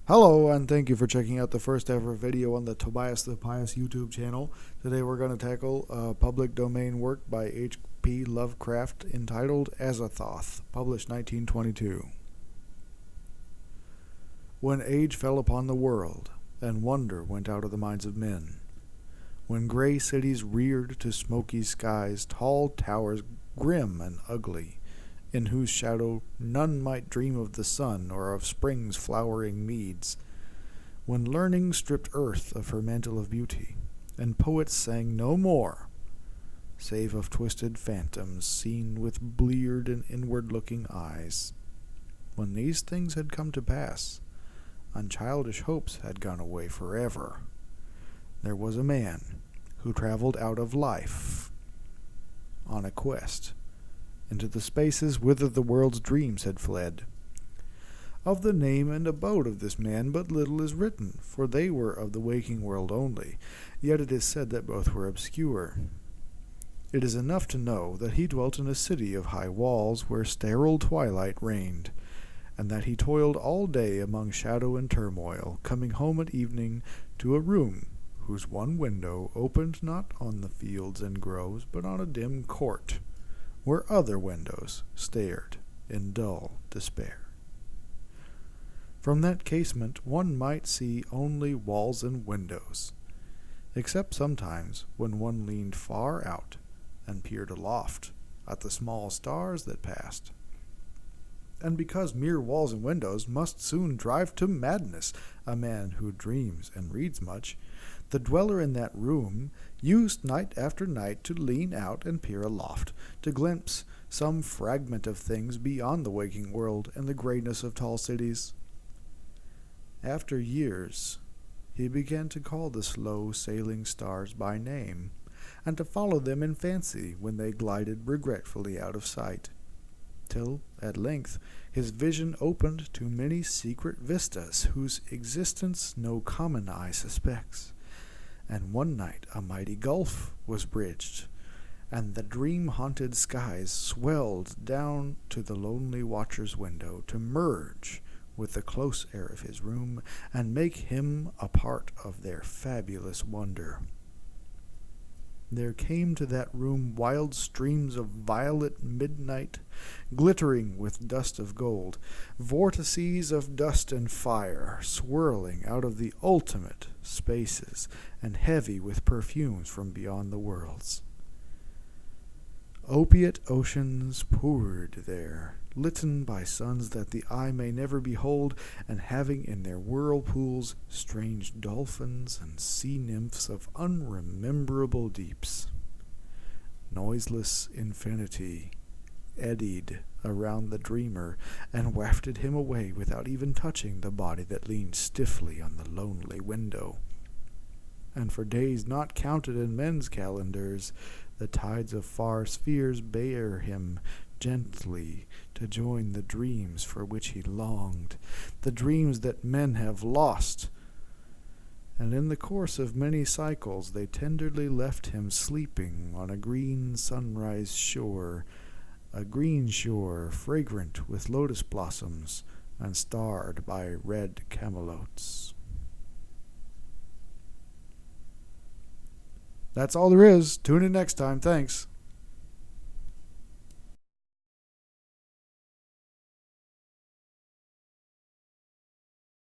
Hello, and thank you for checking out the first ever video on the Tobias the Pious YouTube channel. Today we're going to tackle a public domain work by H.P. Lovecraft entitled Azathoth, published 1922. When age fell upon the world, and wonder went out of the minds of men, when gray cities reared to smoky skies tall towers grim and ugly, in whose shadow none might dream of the sun or of spring's flowering meads, when learning stripped earth of her mantle of beauty, and poets sang no more, save of twisted phantoms seen with bleared and inward-looking eyes. When these things had come to pass, and childish hopes had gone away forever, there was a man who traveled out of life on a quest into the spaces whither the world's dreams had fled. Of the name and abode of this man but little is written, for they were of the waking world only, yet it is said that both were obscure. It is enough to know that he dwelt in a city of high walls where sterile twilight reigned, and that he toiled all day among shadow and turmoil, coming home at evening to a room whose one window opened not on the fields and groves, but on a dim court, where other windows stared in dull despair. From that casement one might see only walls and windows, except sometimes when one leaned far out and peered aloft at the small stars that passed. And because mere walls and windows must soon drive to madness a man who dreams and reads much, the dweller in that room used night after night to lean out and peer aloft, to glimpse some fragment of things beyond the waking world and the greyness of tall cities. After years, he began to call the slow sailing stars by name, and to follow them in fancy when they glided regretfully out of sight, till at length his vision opened to many secret vistas whose existence no common eye suspects. And one night a mighty gulf was bridged, and the dream-haunted skies swelled down to the lonely watcher's window to merge with the close air of his room and make him a part of their fabulous wonder. There came to that room wild streams of violet midnight, glittering with dust of gold, vortices of dust and fire, swirling out of the ultimate spaces, and heavy with perfumes from beyond the worlds. Opiate oceans poured there, litten by suns that the eye may never behold, and having in their whirlpools strange dolphins and sea nymphs of unrememberable deeps. Noiseless infinity eddied around the dreamer and wafted him away without even touching the body that leaned stiffly on the lonely window. And for days not counted in men's calendars, the tides of far spheres bear him gently to join the dreams for which he longed, the dreams that men have lost. And in the course of many cycles they tenderly left him sleeping on a green sunrise shore, a green shore fragrant with lotus blossoms and starred by red camelots. That's all there is. Tune in next time. Thanks.